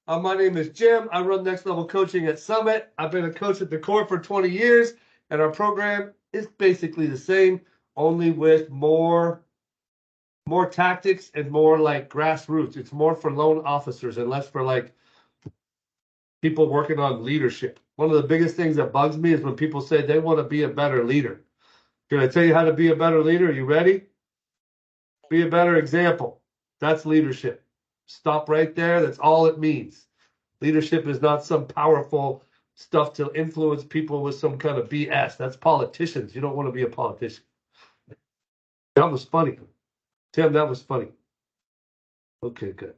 My name is Jim. I run Next Level Coaching at Summit. I've been a coach at the core for 20 years, and our program is basically the same, only with more tactics and more like grassroots. It's more for loan officers and less for like people working on leadership. One of the biggest things that bugs me is when people say they want to be a better leader. Can I tell you how to be a better leader? Are you ready? Be a better example. That's leadership. Stop right there. That's all it means. Leadership is not some powerful stuff to influence people with some kind of BS. That's politicians. You don't want to be a politician. That was funny. Tim, that was funny. Okay, good.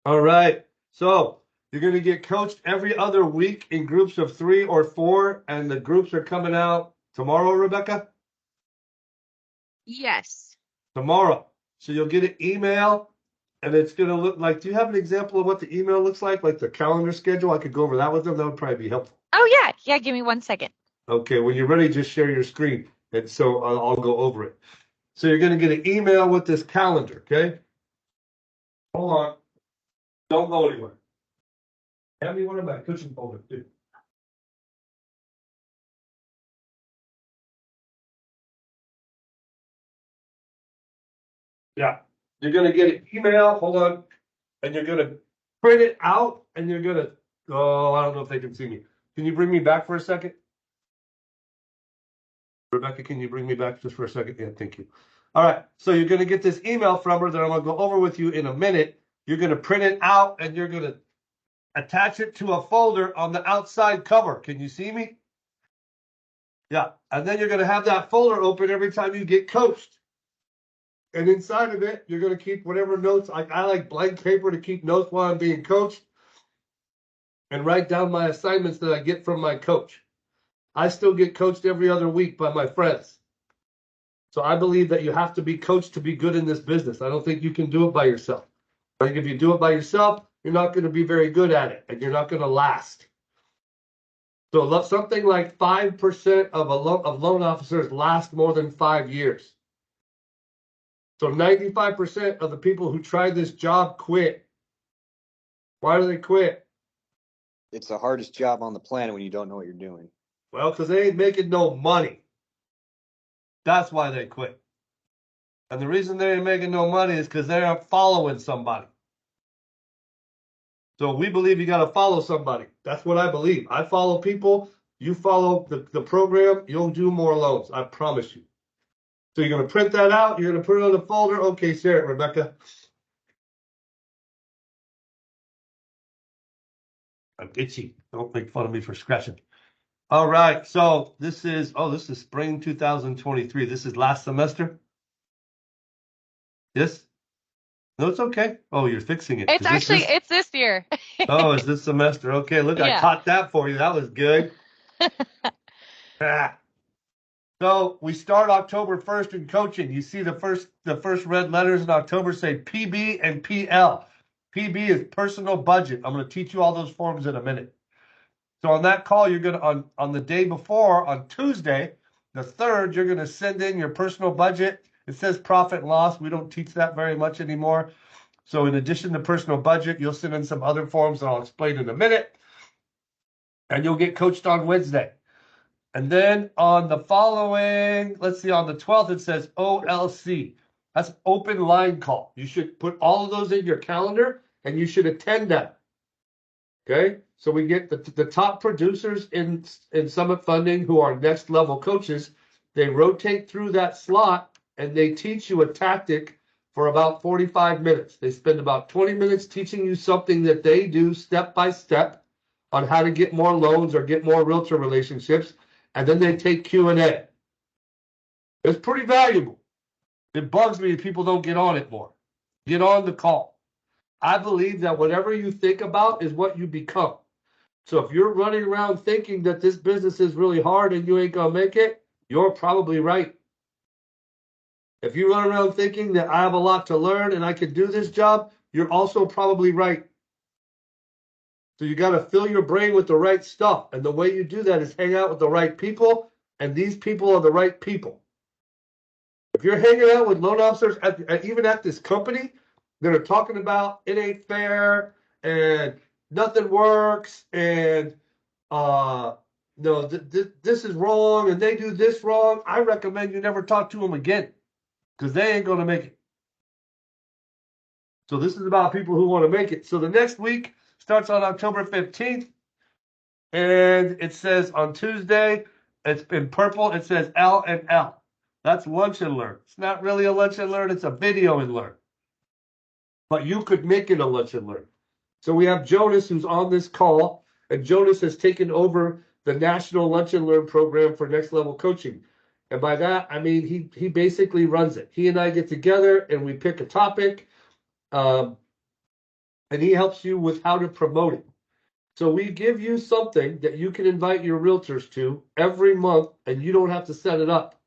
All right. So you're going to get coached every other week in groups of 3 or 4, and the groups are coming out tomorrow, Rebecca? Yes. Tomorrow. So you'll get an email, and it's going to look like, do you have an example of what the email looks like the calendar schedule? I could go over that with them. That would probably be helpful. Oh, yeah. Yeah, give me 1 second. Okay, when you're ready, just share your screen, and so I'll go over it. So you're going to get an email with this calendar, okay? Hold on. Don't go anywhere. Hand me one of my cushion folders, too. Yeah. You're going to get an email. Hold on. And you're going to print it out, and you're going to, oh, I don't know if they can see me. Can you bring me back for a second? Rebecca, can you bring me back just for a second? Yeah, thank you. All right. So you're going to get this email from her that I'm going to go over with you in a minute. You're going to print it out, and you're going to attach it to a folder on the outside cover. Can you see me? Yeah. And then you're going to have that folder open every time you get coached. And inside of it, you're going to keep whatever notes. I like blank paper to keep notes while I'm being coached and write down my assignments that I get from my coach. I still get coached every other week by my friends. So I believe that you have to be coached to be good in this business. I don't think you can do it by yourself. I think if you do it by yourself, you're not going to be very good at it, and you're not going to last. So something like 5% of loan officers last more than 5 years. So 95% of the people who tried this job quit. Why do they quit? It's the hardest job on the planet when you don't know what you're doing. Well, because they ain't making no money. That's why they quit. And the reason they ain't making no money is because they aren't following somebody. So we believe you got to follow somebody. That's what I believe. I follow people. You follow the program, you'll do more loans. I promise you. So you're going to print that out. You're going to put it on the folder. Okay, share it, Rebecca. I'm itchy. Don't make fun of me for scratching. All right. So this is spring 2023. This is last semester. Yes? No, it's okay. Oh, you're fixing it. It's this year. Oh, it's this semester. Okay, look, I caught that for you. That was good. So we start October 1st in coaching. You see the first red letters in October say PB and PL. PB is personal budget. I'm going to teach you all those forms in a minute. So on that call, you're going to, on the day before, on Tuesday, the 3rd, you're going to send in your personal budget. It says profit and loss. We don't teach that very much anymore. So in addition to personal budget, you'll send in some other forms that I'll explain in a minute. And you'll get coached on Wednesday. And then on the following, let's see, on the 12th, it says OLC. That's open line call. You should put all of those in your calendar, and you should attend that. Okay? So we get the top producers in Summit Funding who are next level coaches. They rotate through that slot, and they teach you a tactic for about 45 minutes. They spend about 20 minutes teaching you something that they do step by step on how to get more loans or get more realtor relationships. And then they take Q&A. It's pretty valuable. It bugs me if people don't get on it more. Get on the call. I believe that whatever you think about is what you become. So if you're running around thinking that this business is really hard and you ain't going to make it, you're probably right. If you run around thinking that I have a lot to learn and I can do this job, you're also probably right. So you got to fill your brain with the right stuff. And the way you do that is hang out with the right people. And these people are the right people. If you're hanging out with loan officers, even at this company, that are talking about it ain't fair and nothing works, and no, this is wrong, and they do this wrong, I recommend you never talk to them again, because they ain't gonna make it. So this is about people who want to make it. So the next week starts on October 15th, and it says on Tuesday, it's in purple, it says L and L. That's lunch and learn. It's not really a lunch and learn, it's a video and learn. But you could make it a lunch and learn. So we have Jonas who's on this call, and Jonas has taken over the National Lunch and Learn program for Next Level Coaching. And by that, I mean he basically runs it. He and I get together and we pick a topic, and he helps you with how to promote it. So we give you something that you can invite your realtors to every month, and you don't have to set it up.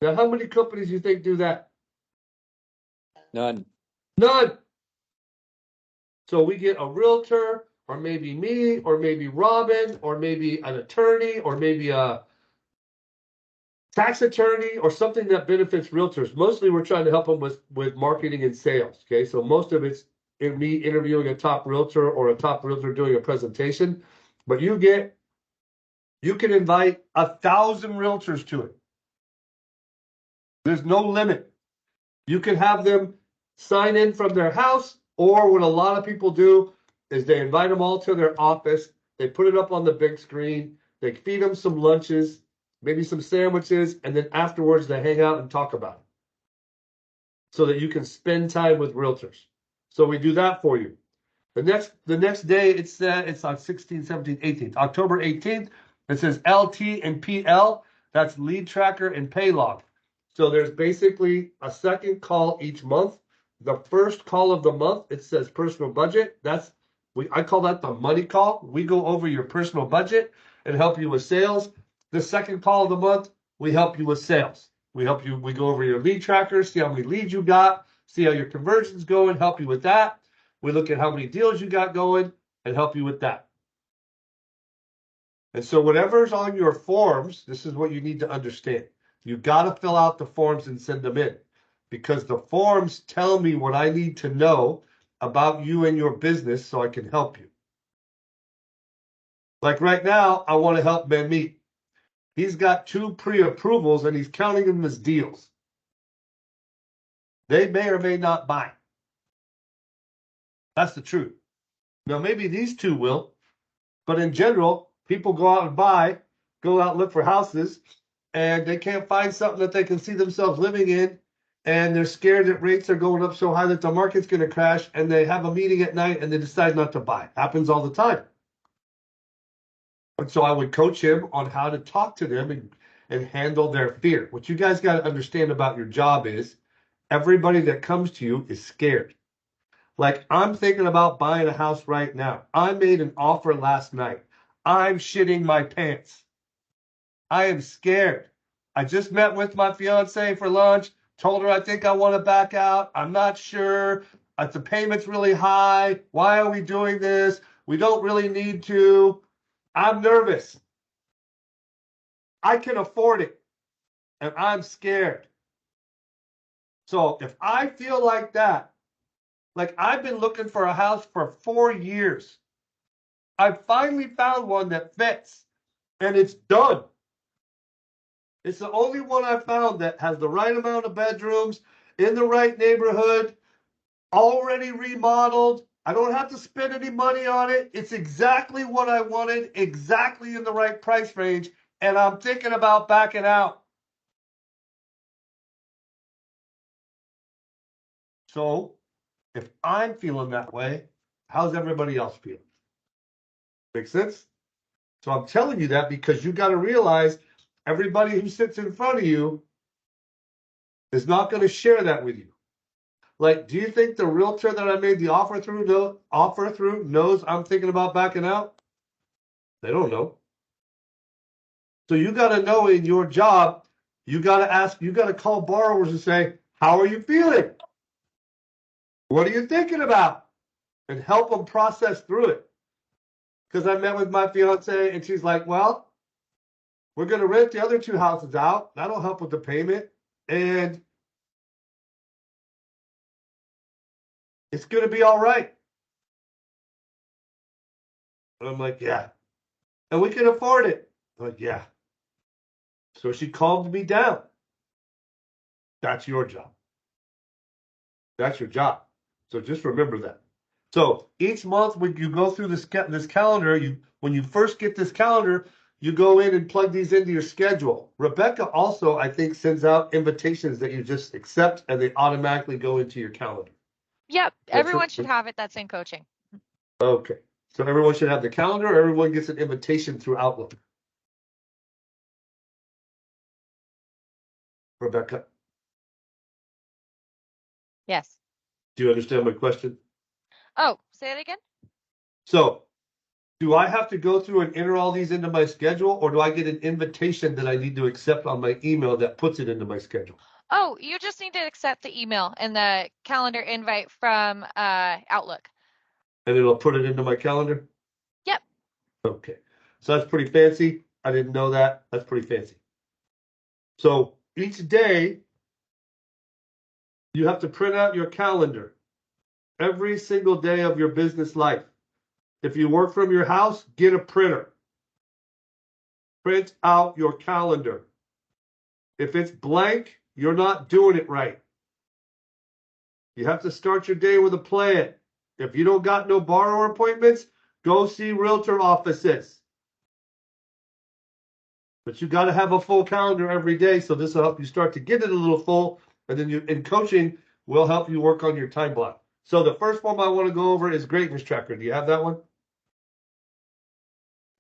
Now, how many companies do you think do that? None. None. So we get a realtor, or maybe me, or maybe Robin, or maybe an attorney, or maybe a tax attorney, or something that benefits realtors. Mostly we're trying to help them with marketing and sales. Okay, so most of it's in me interviewing a top realtor or a top realtor doing a presentation. But you can invite 1,000 realtors to it. There's no limit. You can have them sign in from their house, or what a lot of people do is they invite them all to their office. They put it up on the big screen. They feed them some lunches, maybe some sandwiches, and then afterwards they hang out and talk about it so that you can spend time with realtors. So we do that for you. The next day, it's on 16th, 17th, 18th. October 18th, it says LT and PL. That's lead tracker and pay log. So there's basically a second call each month. The first call of the month, it says personal budget. I call that the money call. We go over your personal budget and help you with sales. The second call of the month, we help you with sales. We go over your lead tracker, see how many leads you got, see how your conversion's going, help you with that. We look at how many deals you got going and help you with that. And so whatever's on your forms, this is what you need to understand. You got to fill out the forms and send them in, because the forms tell me what I need to know about you and your business so I can help you. Like right now, I want to help Ben Meat. He's got 2 pre-approvals and he's counting them as deals. They may or may not buy. That's the truth. Now, maybe these 2 will, but in general, people go out and go out and look for houses, and they can't find something that they can see themselves living in, and they're scared that rates are going up so high that the market's going to crash, and they have a meeting at night and they decide not to buy. Happens all the time. And so I would coach him on how to talk to them and handle their fear. What you guys got to understand about your job is everybody that comes to you is scared. Like, I'm thinking about buying a house right now. I made an offer last night. I'm shitting my pants. I am scared. I just met with my fiance for lunch, told her I think I want to back out. I'm not sure. The payment's really high. Why are we doing this? We don't really need to. I'm nervous. I can afford it, and I'm scared. So if I feel like that, like I've been looking for a house for 4 years, I finally found one that fits, and it's done. It's the only one I found that has the right amount of bedrooms, in the right neighborhood, already remodeled. I don't have to spend any money on it. It's exactly what I wanted, exactly in the right price range, and I'm thinking about backing out. So if I'm feeling that way, how's everybody else feel? Make sense? So I'm telling you that because you got to realize everybody who sits in front of you is not going to share that with you. Like, do you think the realtor that I made the offer through knows I'm thinking about backing out? They don't know. So you got to know in your job, you got to call borrowers and say, how are you feeling? What are you thinking about? And help them process through it. Because I met with my fiance and she's like, well, we're going to rent the other 2 houses out. That'll help with the payment. And it's going to be all right. And I'm like, yeah. And we can afford it. I'm like, yeah. So she calmed me down. That's your job. That's your job. So just remember that. So each month when you go through this calendar, when you first get this calendar, you go in and plug these into your schedule. Rebecca also, I think, sends out invitations that you just accept and they automatically go into your calendar. Yep, That's everyone her. should have it that's in coaching. Okay. So everyone should have the calendar. Everyone gets an invitation through Outlook. Rebecca, Yes. do you understand my question? Oh, say it again? So do I have to go through and enter all these into my schedule, or do I get an invitation that I need to accept on my email that puts it into my schedule? Oh, you just need to accept the email and the calendar invite from Outlook. And it'll put it into my calendar? Yep. Okay. So that's pretty fancy. I didn't know that. That's pretty fancy. So each day, you have to print out your calendar every single day of your business life. If you work from your house, get a printer. Print out your calendar. If it's blank, you're not doing it right. You have to start your day with a plan. If you don't got no borrower appointments, go see realtor offices. But you got to have a full calendar every day, so this will help you start to get it a little full, and then in coaching will help you work on your time block. So the first one I want to go over is greatness tracker. Do you have that one?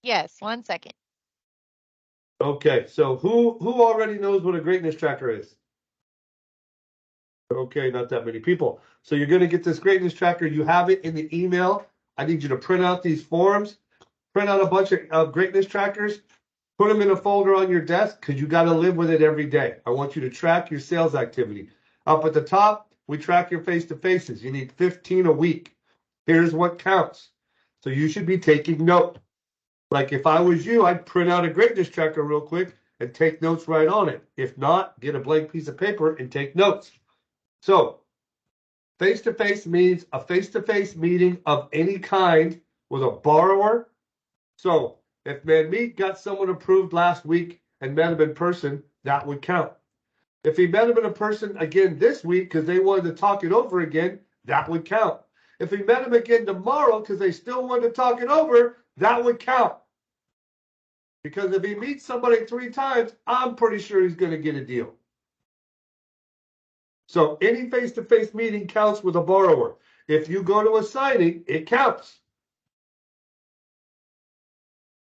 Yes, 1 second. Okay, so who already knows what a greatness tracker is? Okay, not that many people. So you're going to get this greatness tracker. You have it in the email. I need you to print out these forms, print out a bunch of greatness trackers, put them in a folder on your desk because you got to live with it every day. I want you to track your sales activity. Up at the top, we track your face-to-faces. You need 15 a week. Here's what counts. So you should be taking note. Like if I was you, I'd print out a greatness tracker real quick and take notes right on it. If not, get a blank piece of paper and take notes. So face-to-face means a face-to-face meeting of any kind with a borrower. So if Manmeet got someone approved last week and met him in person, that would count. If he met him in person again this week because they wanted to talk it over again, that would count. If he met him again tomorrow because they still wanted to talk it over, that would count. Because if he meets somebody 3 times, I'm pretty sure he's going to get a deal. So any face-to-face meeting counts with a borrower. If you go to a signing, it counts.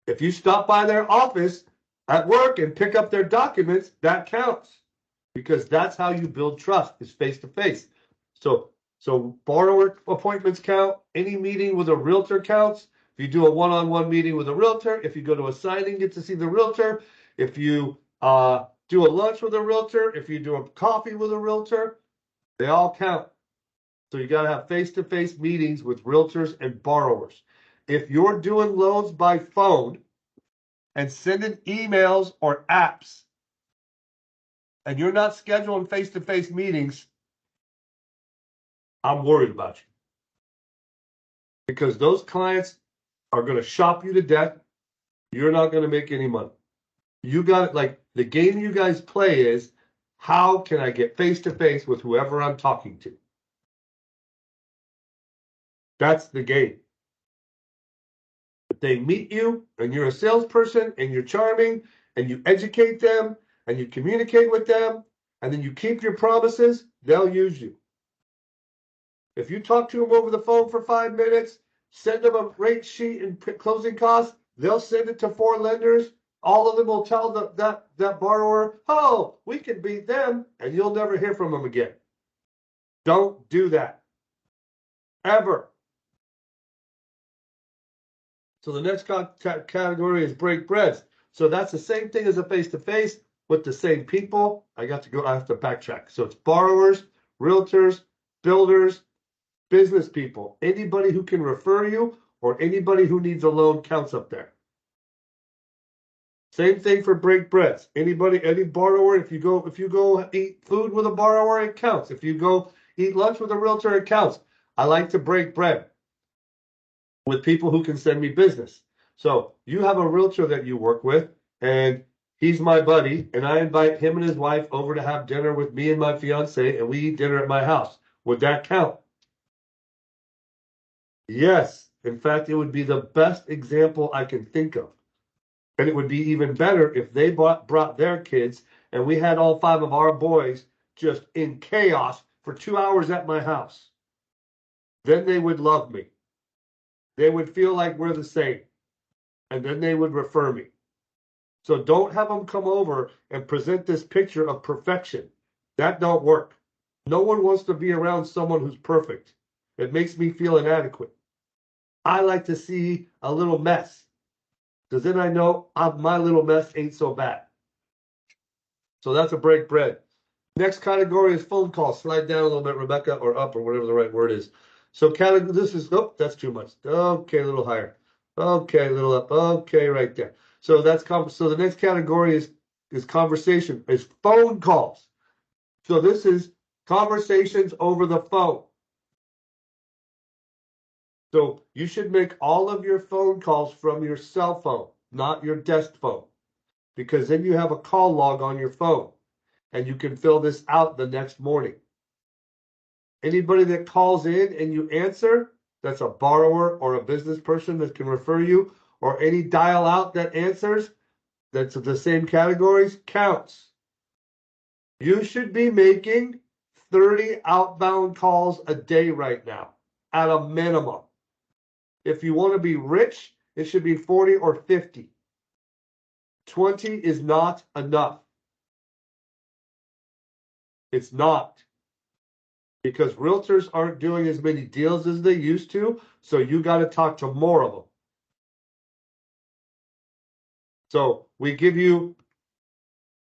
If you stop by their office at work and pick up their documents, that counts. Because that's how you build trust, is face-to-face. So borrower appointments count. Any meeting with a realtor counts. If you do a one-on-one meeting with a realtor, if you go to a signing, get to see the realtor. If you do a lunch with a realtor, if you do a coffee with a realtor, they all count. So you got to have face-to-face meetings with realtors and borrowers. If you're doing loans by phone and sending emails or apps, and you're not scheduling face-to-face meetings, I'm worried about you. Because those clients are going to shop you to death. You're not going to make any money. You got it. Like the game you guys play is, how can I get face-to-face with whoever I'm talking to? That's the game. If they meet you and you're a salesperson and you're charming and you educate them and you communicate with them and then you keep your promises, they'll use you. If you talk to them over the phone for 5 minutes, send them a rate sheet and closing costs, they'll send it to 4 lenders. All of them will tell that borrower, oh, we can beat them, and you'll never hear from them again. Don't do that. Ever. So the next category is break breads. So that's the same thing as a face-to-face with the same people. I have to backtrack. So it's borrowers, realtors, builders, business people. Anybody who can refer you or anybody who needs a loan counts up there. Same thing for break breads. Any borrower, if you go eat food with a borrower, it counts. If you go eat lunch with a realtor, it counts. I like to break bread. with people who can send me business. So you have a realtor that you work with, and he's my buddy, and I invite him and his wife over to have dinner with me and my fiance, and we eat dinner at my house. Would that count? Yes. In fact, it would be the best example I can think of. And it would be even better if they brought their kids and we had all 5 of our boys just in chaos for 2 hours at my house. Then they would love me. They would feel like we're the same. And then they would refer me. So don't have them come over and present this picture of perfection. That don't work. No one wants to be around someone who's perfect. It makes me feel inadequate. I like to see a little mess, because then I know my little mess ain't so bad. So that's a break bread. Next category is phone calls. Slide down a little bit, Rebecca, or up, or whatever the right word is. So category, this is, oh, that's too much. Okay, a little higher. Okay, a little up. Okay, right there. So that's so the next category is conversation, is phone calls. So this is conversations over the phone. So you should make all of your phone calls from your cell phone, not your desk phone, because then you have a call log on your phone and you can fill this out the next morning. Anybody that calls in and you answer, that's a borrower or a business person that can refer you, or any dial out that answers, that's the same categories, counts. You should be making 30 outbound calls a day right now, at a minimum. If you want to be rich, it should be 40 or 50. 20 is not enough. It's not. Because realtors aren't doing as many deals as they used to, so you got to talk to more of them. So we give you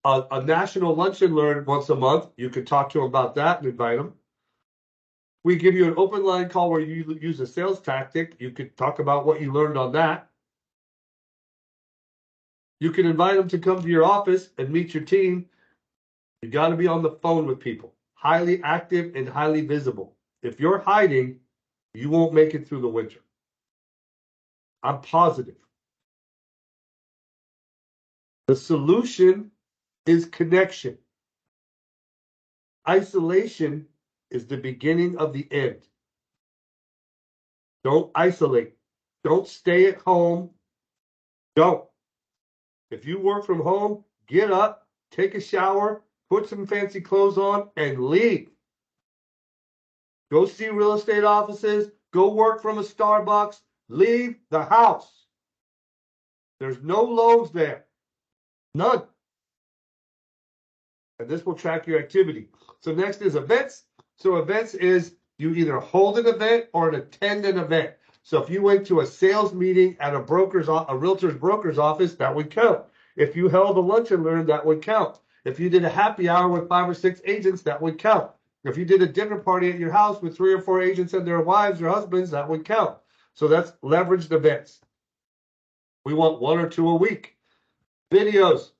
a national lunch and learn once a month. You can talk to them about that and invite them. We give you an open line call where you use a sales tactic. You could talk about what you learned on that. You can invite them to come to your office and meet your team. You got to be on the phone with people, highly active and highly visible. If you're hiding, you won't make it through the winter. I'm positive. The solution is connection. Isolation is the beginning of the end. Don't isolate. Don't stay at home. Don't. If you work from home, get up, take a shower, put some fancy clothes on, and leave. Go see real estate offices. Go work from a Starbucks. Leave the house. There's no loans there. None. And this will track your activity. So next is events. So events is you either hold an event or attend an event. So if you went to a sales meeting at a realtor's broker's office, that would count. If you held a lunch and learn, that would count. If you did a happy hour with 5 or 6 agents, that would count. If you did a dinner party at your house with 3 or 4 agents and their wives or husbands, that would count. So that's leveraged events. We want 1 or 2 a week. Videos.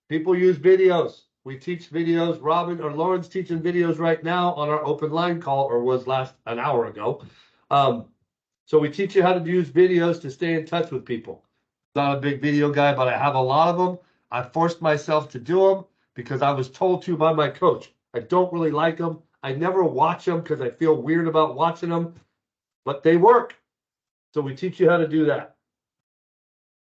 People use videos. We teach videos. Robin or Lauren's teaching videos right now on our open line call, or was an hour ago. So we teach you how to use videos to stay in touch with people. Not a big video guy, but I have a lot of them. I forced myself to do them because I was told to by my coach. I don't really like them. I never watch them because I feel weird about watching them, but they work. So we teach you how to do that.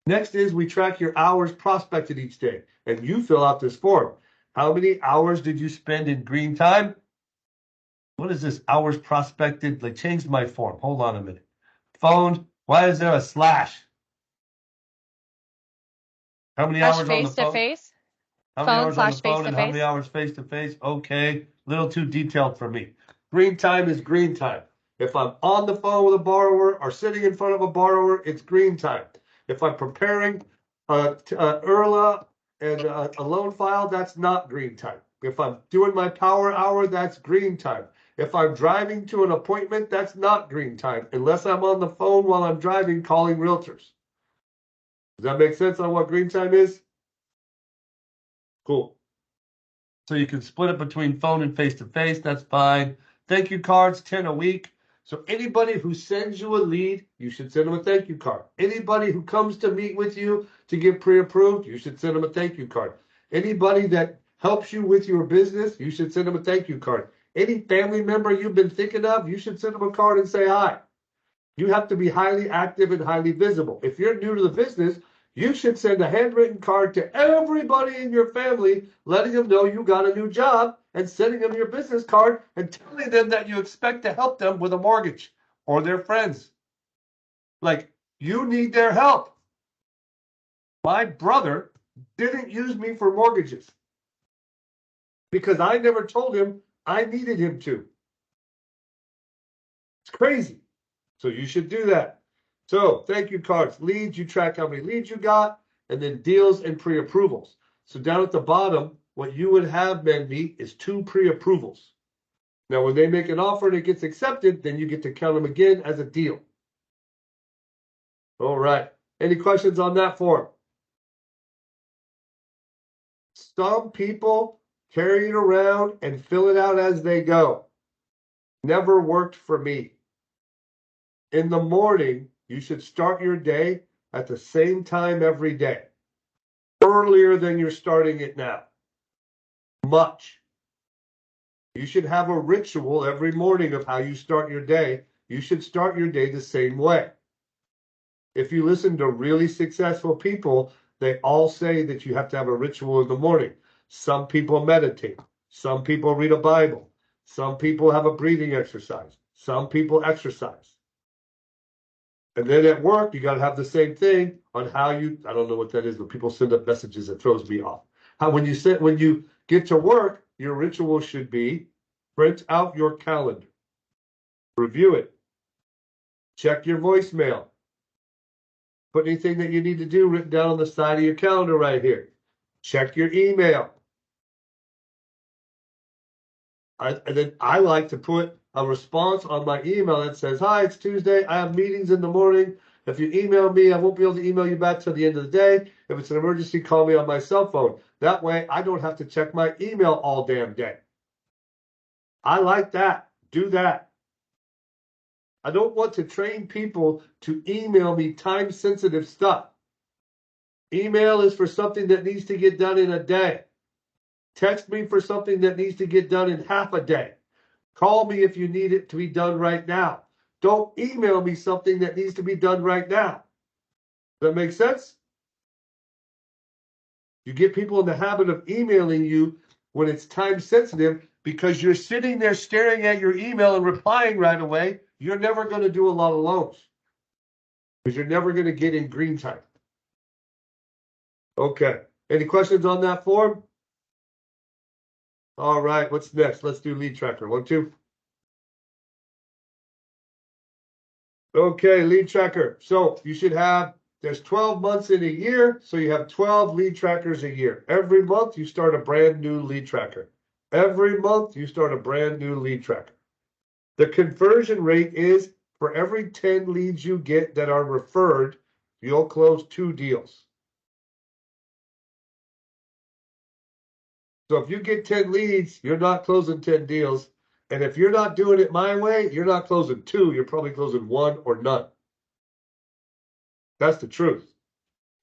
Next is we track your hours prospected each day, and you fill out this form. How many hours did you spend in green time? What is this hours prospected? They changed my form. Hold on a minute. Phone. Why is there a slash? How many hours on the Face to phone? face. How many Phone hours on the slash face phone to and how many face. hours face to face? Okay, little too detailed for me. Green time is green time. If I'm on the phone with a borrower or sitting in front of a borrower, it's green time. If I'm preparing IRLA and a loan file, that's not green time. If I'm doing my power hour, that's green time. If I'm driving to an appointment, that's not green time, unless I'm on the phone while I'm driving calling realtors. Does that make sense on what green time is? Cool. So you can split it between phone and face-to-face. That's fine. Thank you cards, 10 a week. So anybody who sends you a lead, you should send them a thank you card. Anybody who comes to meet with you to get pre-approved, you should send them a thank you card. Anybody that helps you with your business, you should send them a thank you card. Any family member you've been thinking of, you should send them a card and say hi. You have to be highly active and highly visible. If you're new to the business, you should send a handwritten card to everybody in your family, letting them know you got a new job and sending them your business card and telling them that you expect to help them with a mortgage or their friends. Like, you need their help. My brother didn't use me for mortgages because I never told him I needed him to. It's crazy. So you should do that. So thank you cards, leads, you track how many leads you got, and then deals and pre-approvals. So down at the bottom, what you would have, Mendy, is 2 pre-approvals. Now, when they make an offer and it gets accepted, then you get to count them again as a deal. All right. Any questions on that form? Some people carry it around and fill it out as they go. Never worked for me. In the morning, you should start your day at the same time every day. Earlier than you're starting it now. Much. You should have a ritual every morning of how you start your day. You should start your day the same way. If you listen to really successful people, they all say that you have to have a ritual in the morning. Some people meditate. Some people read a Bible. Some people have a breathing exercise. Some people exercise. And then at work, you got to have the same thing on how you, I don't know what that is, but people send up messages that throws me off. How when you get to work, your ritual should be print out your calendar, review it, check your voicemail, put anything that you need to do written down on the side of your calendar right here. Check your email. And then I like to put a response on my email that says, hi, it's Tuesday. I have meetings in the morning. If you email me, I won't be able to email you back till the end of the day. If it's an emergency, call me on my cell phone. That way, I don't have to check my email all damn day. I like that. Do that. I don't want to train people to email me time-sensitive stuff. Email is for something that needs to get done in a day. Text me for something that needs to get done in half a day. Call me if you need it to be done right now. Don't email me something that needs to be done right now. Does that make sense? You get people in the habit of emailing you when it's time sensitive because you're sitting there staring at your email and replying right away. You're never going to do a lot of loans because you're never going to get in green time. Okay. Any questions on that form? All right. What's next? Let's do lead tracker. 1, 2. Okay, lead tracker. So you should have, there's 12 months in a year, so you have 12 lead trackers a year. Every month you start a brand new lead tracker. Every month you start a brand new lead tracker. The conversion rate is for every 10 leads you get that are referred, you'll close 2 deals. So if you get 10 leads, you're not closing 10 deals. And if you're not doing it my way, you're not closing 2. You're probably closing 1 or none. That's the truth.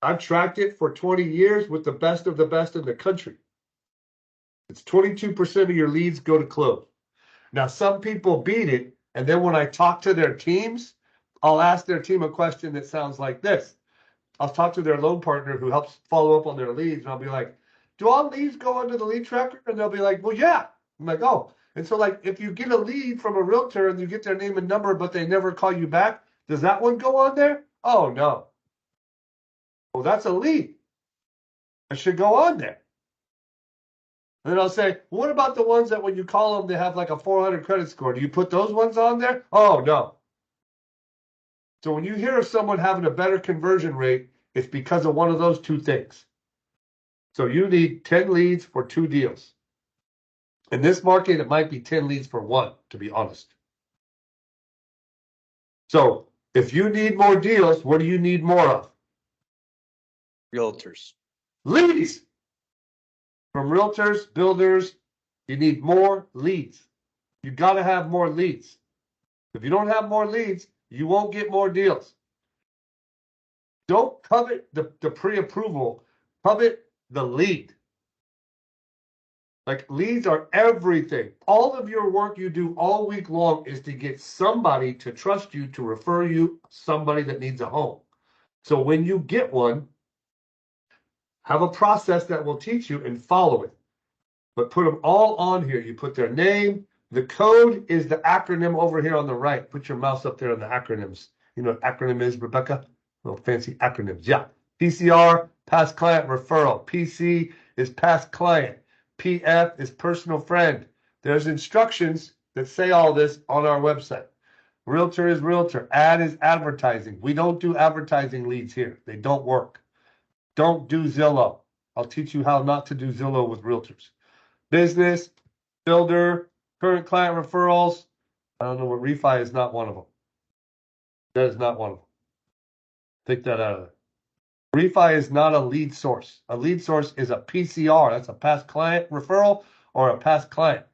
I've tracked it for 20 years with the best of the best in the country. It's 22% of your leads go to close. Now, some people beat it, and then when I talk to their teams, I'll ask their team a question that sounds like this. I'll talk to their loan partner who helps follow up on their leads, and I'll be like, do all leads go into the lead tracker? And they'll be like, well, yeah. I'm like, oh. And so, like, if you get a lead from a realtor and you get their name and number, but they never call you back, does that one go on there? Oh, no. Well, that's a lead. It should go on there. And then I'll say, well, what about the ones that when you call them, they have like a 400 credit score? Do you put those ones on there? Oh, no. So when you hear of someone having a better conversion rate, it's because of one of those 2 things. So you need 10 leads for 2 deals. In this market, it might be 10 leads for 1, to be honest. So if you need more deals, what do you need more of? Realtors. Leads. From realtors, builders, you need more leads. You got to have more leads. If you don't have more leads, you won't get more deals. Don't covet the pre-approval, covet the lead. Like, leads are everything. All of your work you do all week long is to get somebody to trust you, to refer you somebody that needs a home. So when you get one, have a process that will teach you and follow it. But put them all on here. You put their name. The code is the acronym over here on the right. Put your mouse up there on the acronyms. You know what acronym is, Rebecca? Little fancy acronyms. Yeah. PCR, past client referral. PC is past client. PF is personal friend. There's instructions that say all this on our website. Realtor is realtor. Ad is advertising. We don't do advertising leads here. They don't work. Don't do Zillow. I'll teach you how not to do Zillow with realtors. Business, builder, current client referrals. I don't know what refi is, not one of them. That is not one of them. Take that out of there. Refi is not a lead source. A lead source is a PCR. That's a past client referral or a past client.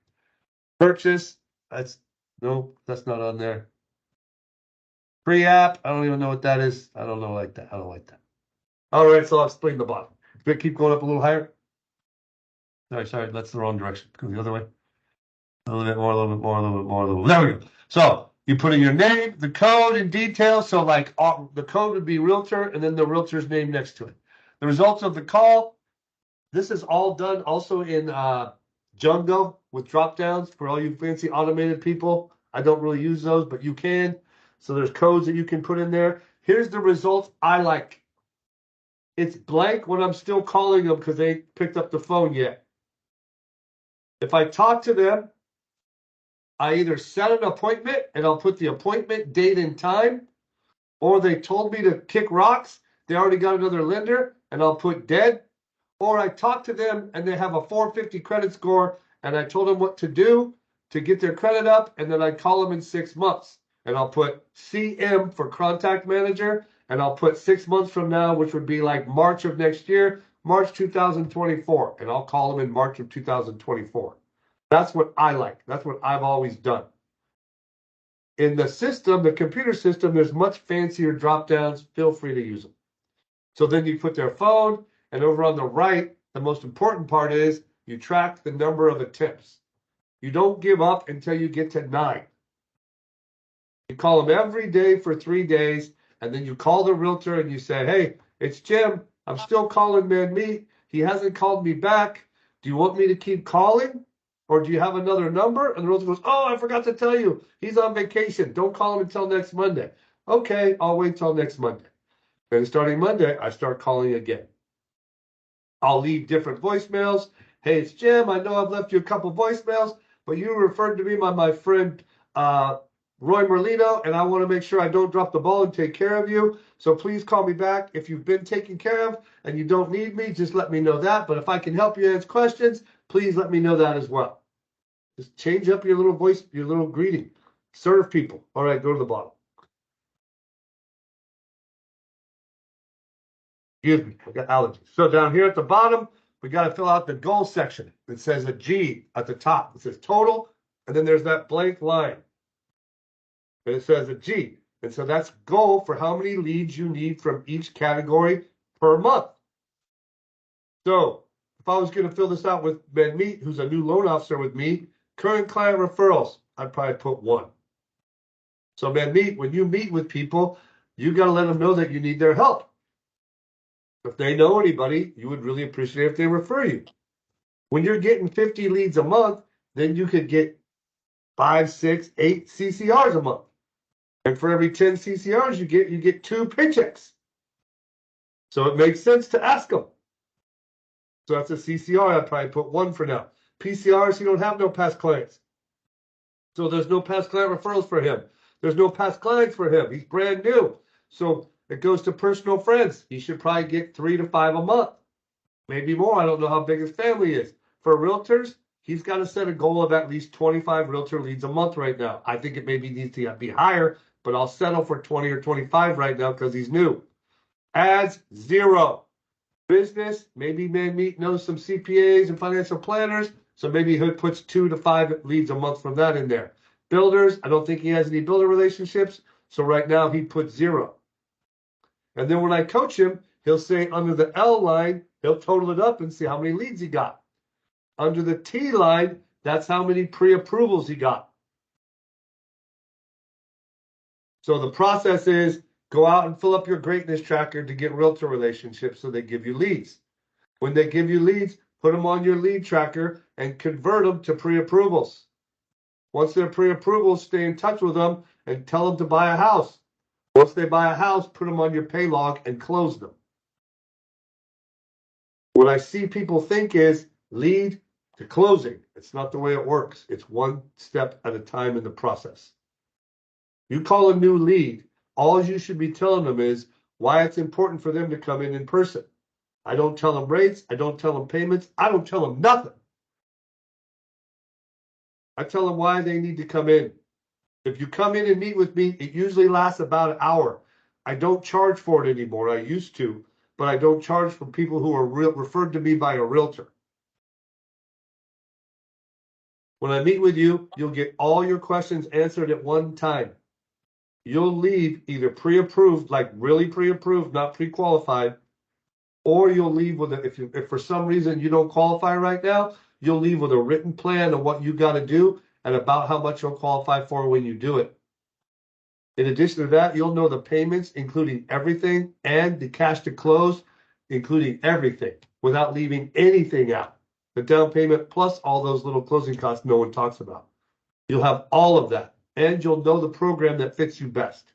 Purchase, that's that's not on there. Pre-app, I don't even know what that is. I don't know like that. I don't like that. All right, so I'll explain the bottom. Keep going up a little higher. Sorry, that's the wrong direction. Go the other way. A little bit more, a little bit more, a little bit more, a little bit. There we go. So you put in your name, the code, and details. So like the code would be realtor, and then the realtor's name next to it. The results of the call. This is all done also in Django with drop downs for all you fancy automated people. I don't really use those, but you can. So there's codes that you can put in there. Here's the results I like. It's blank when I'm still calling them because they ain't picked up the phone yet. If I talk to them, I either set an appointment and I'll put the appointment date and time, or they told me to kick rocks. They already got another lender and I'll put dead. Or I talk to them and they have a 450 credit score and I told them what to do to get their credit up, and then I call them in 6 months and I'll put CM for contact manager, and I'll put 6 months from now, which would be like March of next year, March 2024, and I'll call them in March of 2024. That's what I like. That's what I've always done. In the system, the computer system, there's much fancier drop downs. Feel free to use them. So then you put their phone, and over on the right, the most important part is you track the number of attempts. You don't give up until you get to 9. You call them every day for 3 days, and then you call the realtor and you say, hey, it's Jim. I'm still calling Man Meat. He hasn't called me back. Do you want me to keep calling? Or do you have another number? And the realtor goes, oh, I forgot to tell you. He's on vacation. Don't call him until next Monday. Okay, I'll wait till next Monday. Then starting Monday, I start calling again. I'll leave different voicemails. Hey, it's Jim. I know I've left you a couple voicemails, but you referred to me by my friend Roy Merlino, and I want to make sure I don't drop the ball and take care of you. So please call me back. If you've been taken care of and you don't need me, just let me know that. But if I can help you answer questions, please let me know that as well. Just change up your little voice, your little greeting. Serve people. All right, go to the bottom. Excuse me, I got allergies. So down here at the bottom, we got to fill out the goal section. It says a G at the top. It says total, and then there's that blank line. And it says a G. And so that's goal for how many leads you need from each category per month. So if I was going to fill this out with Ben Meat, who's a new loan officer with me, current client referrals, I'd probably put 1. So Ben Meat, when you meet with people, you got to let them know that you need their help. If they know anybody, you would really appreciate if they refer you. When you're getting 50 leads a month, then you could get 5, 6, 8 CCRs a month. And for every 10 CCRs you get 2 paychecks. So it makes sense to ask them. So that's a CCR. I'd probably put 1 for now. PCRs, you don't have no past clients. So there's no past client referrals for him. There's no past clients for him. He's brand new. So it goes to personal friends. He should probably get 3 to 5 a month. Maybe more. I don't know how big his family is. For realtors, he's got to set a goal of at least 25 realtor leads a month right now. I think it maybe needs to be higher, but I'll settle for 20 or 25 right now because he's new. Ads, 0. Business, maybe Man Meat knows some CPAs and financial planners, so maybe he puts 2 to 5 leads a month from that in there. Builders, I don't think he has any builder relationships. So right now he put 0. And then when I coach him, he'll say under the L line, he'll total it up and see how many leads he got. Under the T line, that's how many pre-approvals he got. So the process is go out and fill up your greatness tracker to get realtor relationships so they give you leads. When they give you leads, put them on your lead tracker and convert them to pre-approvals. Once they're pre-approvals, stay in touch with them and tell them to buy a house. Once they buy a house, put them on your pay log and close them. What I see people think is lead to closing. It's not the way it works. It's one step at a time in the process. You call a new lead, all you should be telling them is why it's important for them to come in person. I don't tell them rates. I don't tell them payments. I don't tell them nothing. I tell them why they need to come in. If you come in and meet with me, it usually lasts about an hour. I don't charge for it anymore. I used to, but I don't charge for people who are referred to me by a realtor. When I meet with you, you'll get all your questions answered at one time. You'll leave either pre-approved, like really pre-approved, not pre-qualified, or you'll leave with if for some reason you don't qualify right now, you'll leave with a written plan of what you got to do and about how much you'll qualify for when you do it. In addition to that, you'll know the payments, including everything, and the cash to close, including everything, without leaving anything out. The down payment plus all those little closing costs no one talks about. You'll have all of that, and you'll know the program that fits you best.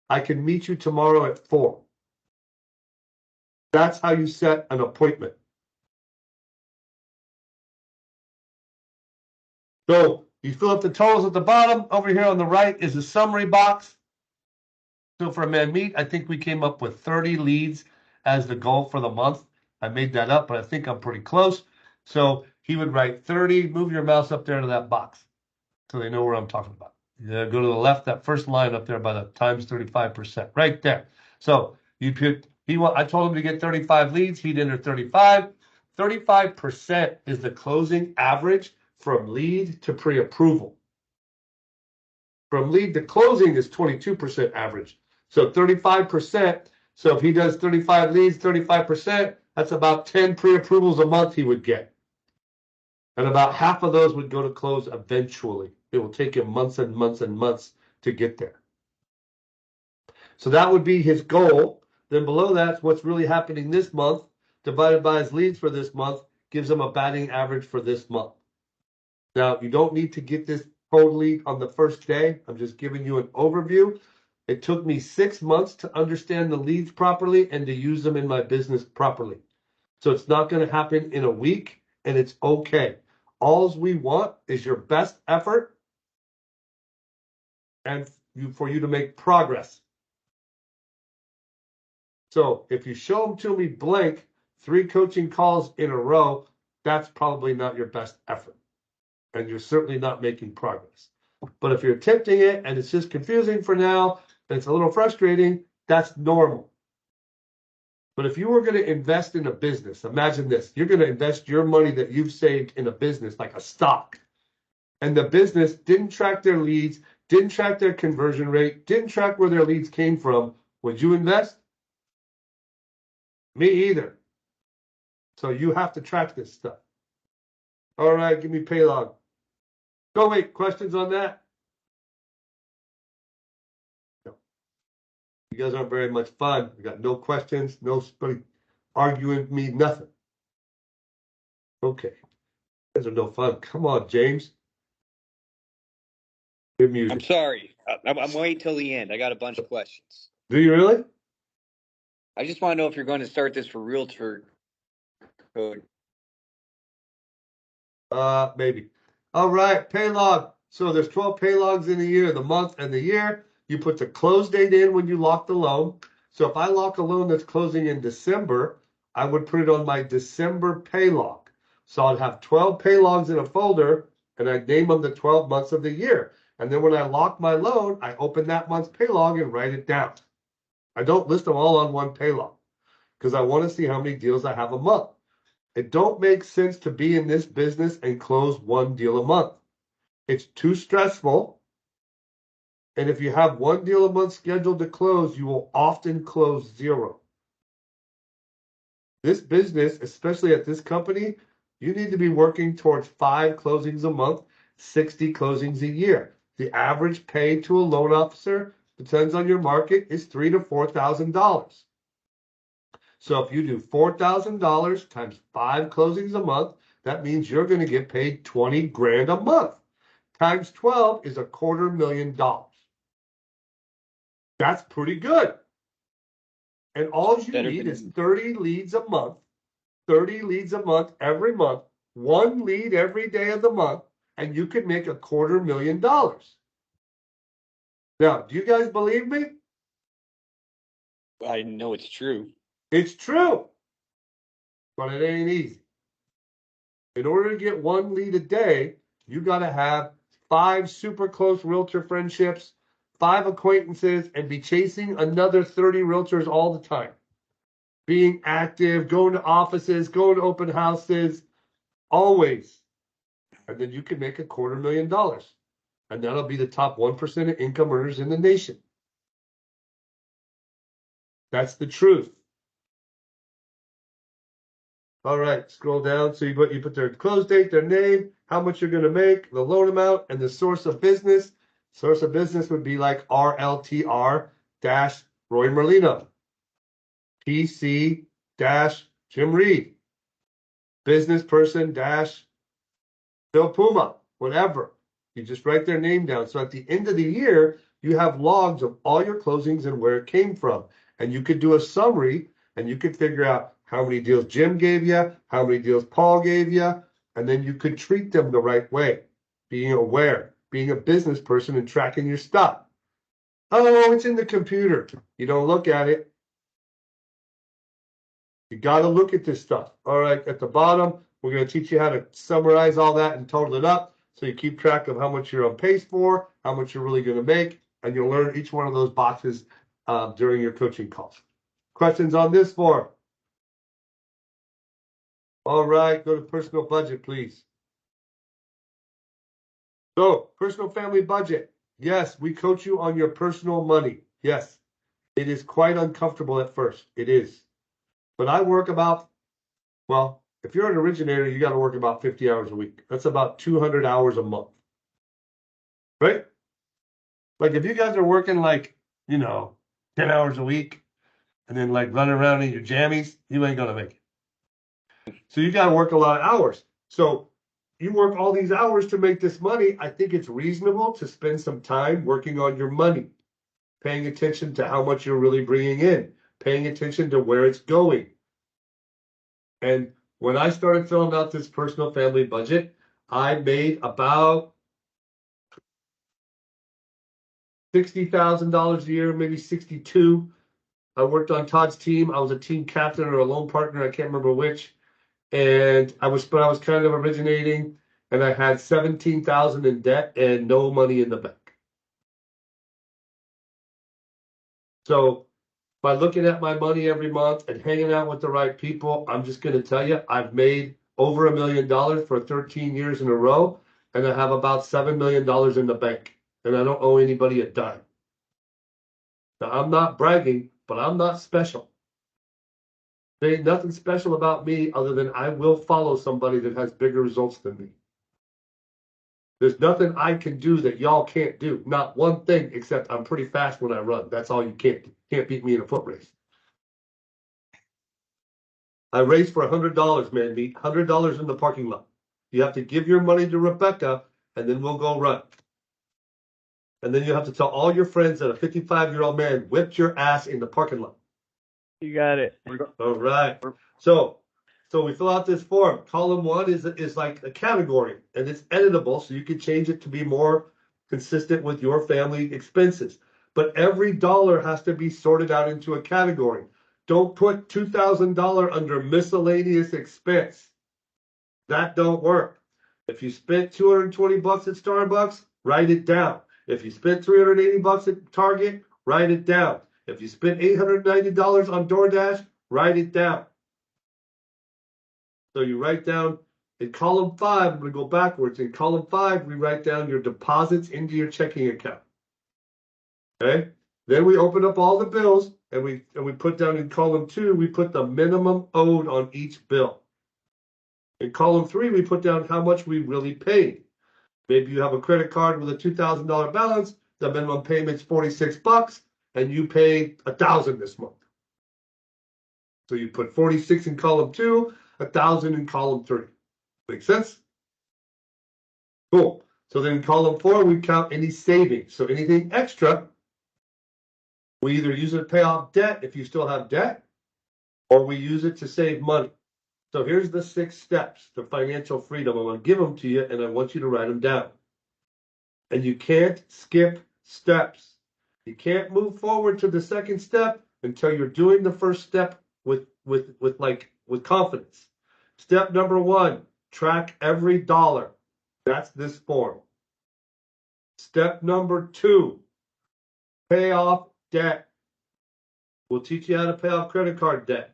I can meet you tomorrow at 4. That's how you set an appointment. So you fill up the totals at the bottom. Over here on the right is a summary box. So for a man meet, I think we came up with 30 leads as the goal for the month. I made that up, but I think I'm pretty close. So he would write 30. Move your mouse up there to that box so they know where I'm talking about. Go to the left, that first line up there by the times 35%, right there. So you put I told him to get 35 leads. He'd enter 35. 35% is the closing average from lead to pre-approval. From lead to closing is 22% average. So 35%. So if he does 35 leads, 35%, that's about 10 pre-approvals a month he would get. And about half of those would go to close eventually. It will take him months and months and months to get there. So that would be his goal. Then below that's what's really happening this month, divided by his leads for this month, gives him a batting average for this month. Now, you don't need to get this totally on the first day. I'm just giving you an overview. It took me 6 months to understand the leads properly and to use them in my business properly. So it's not going to happen in a week, and it's okay. All we want is your best effort and for you to make progress. So if you show them to me blank, 3 coaching calls in a row, that's probably not your best effort. And you're certainly not making progress. But if you're attempting it and it's just confusing for now, and it's a little frustrating, that's normal. But if you were going to invest in a business, imagine this. You're going to invest your money that you've saved in a business like a stock. And the business didn't track their leads, didn't track their conversion rate, didn't track where their leads came from. Would you invest? Me either. So you have to track this stuff. All right, give me pay log. Go wait, questions on that? No. You guys aren't very much fun. We got no questions, nobody arguing with me, nothing. Okay. You guys are no fun. Come on, James. You're muted. I'm sorry. I'm waiting till the end. I got a bunch of questions. Do you really? I just want to know if you're going to start this for realtor code. Maybe. All right, pay log. So there's 12 pay logs in a year, the month and the year. You put the close date in when you lock the loan. So if I lock a loan that's closing in December, I would put it on my December pay log. So I'd have 12 pay logs in a folder, and I'd name them the 12 months of the year. And then when I lock my loan, I open that month's pay log and write it down. I don't list them all on one pay log because I want to see how many deals I have a month. It don't make sense to be in this business and close one deal a month. It's too stressful. And if you have one deal a month scheduled to close, you will often close 0. This business, especially at this company, you need to be working towards 5 closings a month, 60 closings a year. The average pay to a loan officer, depends on your market, is $3,000 to $4,000. So if you do $4,000 times 5 closings a month, that means you're going to get paid 20 grand a month. Times 12 is $250,000. That's pretty good. And all you need is 30 leads a month, 30 leads a month every month, 1 lead every day of the month, and you could make $250,000. Now, do you guys believe me? I know it's true. It's true, but it ain't easy. In order to get 1 lead a day, you got to have 5 super close realtor friendships, 5 acquaintances, and be chasing another 30 realtors all the time. Being active, going to offices, going to open houses, always. And then you can make $250,000. And that'll be the top 1% of income earners in the nation. That's the truth. All right, scroll down. So you put their close date, their name, how much you're going to make, the loan amount, and the source of business. Source of business would be like RLTR dash Roy Merlino, PC dash Jim Reed, business person dash Bill Puma, whatever. You just write their name down. So at the end of the year, you have logs of all your closings and where it came from. And you could do a summary and you could figure out how many deals Jim gave you, how many deals Paul gave you, and then you could treat them the right way, being aware, being a business person and tracking your stuff. Oh, it's in the computer. You don't look at it. You got to look at this stuff. All right, at the bottom, we're going to teach you how to summarize all that and total it up so you keep track of how much you're on pace for, how much you're really going to make, and you'll learn each one of those boxes during your coaching calls. Questions on this form? All right, go to personal budget, please. So, personal family budget. Yes, we coach you on your personal money. Yes, it is quite uncomfortable at first. It is. But I work about, well, if you're an originator, you got to work about 50 hours a week. That's about 200 hours a month. Right? Like if you guys are working like, 10 hours a week and then like running around in your jammies, you ain't going to make it. So you got to work a lot of hours. So you work all these hours to make this money. I think it's reasonable to spend some time working on your money, paying attention to how much you're really bringing in, paying attention to where it's going. And when I started filling out this personal family budget, I made about $60,000 a year, maybe 62. I worked on Todd's team. I was a team captain or a loan partner. I can't remember which. And I was kind of originating, and I had 17,000 in debt and no money in the bank. So by looking at my money every month and hanging out with the right people, I'm just going to tell you, I've made over $1 million for 13 years in a row, and I have about $7 million in the bank, and I don't owe anybody a dime. Now, I'm not bragging, but I'm not special. There ain't nothing special about me other than I will follow somebody that has bigger results than me. There's nothing I can do that y'all can't do. Not one thing, except I'm pretty fast when I run. That's all you can't do. Can't beat me in a foot race. I race for $100, man. Meet $100 in the parking lot. You have to give your money to Rebecca, and then we'll go run. And then you have to tell all your friends that a 55-year-old man whipped your ass in the parking lot. You got it. All right. So we fill out this form. Column 1 is like a category, and it's editable, so you can change it to be more consistent with your family expenses. But every dollar has to be sorted out into a category. Don't put $2,000 under miscellaneous expense. That don't work. If you spent $220 at Starbucks, write it down. If you spent $380 at Target, write it down. If you spent $890 on DoorDash, write it down. So you write down in column 5, I'm going to go backwards. In column 5, we write down your deposits into your checking account. Okay. Then we open up all the bills and we put down in column 2, we put the minimum owed on each bill. In column 3, we put down how much we really paid. Maybe you have a credit card with a $2,000 balance. The minimum payment's $46, and you pay $1,000 this month. So you put 46 in column 2, 1,000 in column 3. Make sense? Cool. So then in column 4, we count any savings. So anything extra, we either use it to pay off debt if you still have debt, or we use it to save money. So here's the 6 steps to financial freedom. I'm going to give them to you, and I want you to write them down. And you can't skip steps. You can't move forward to the second step until you're doing the first step with confidence. Step number 1, track every dollar. That's this form. Step number 2, pay off debt. We'll teach you how to pay off credit card debt.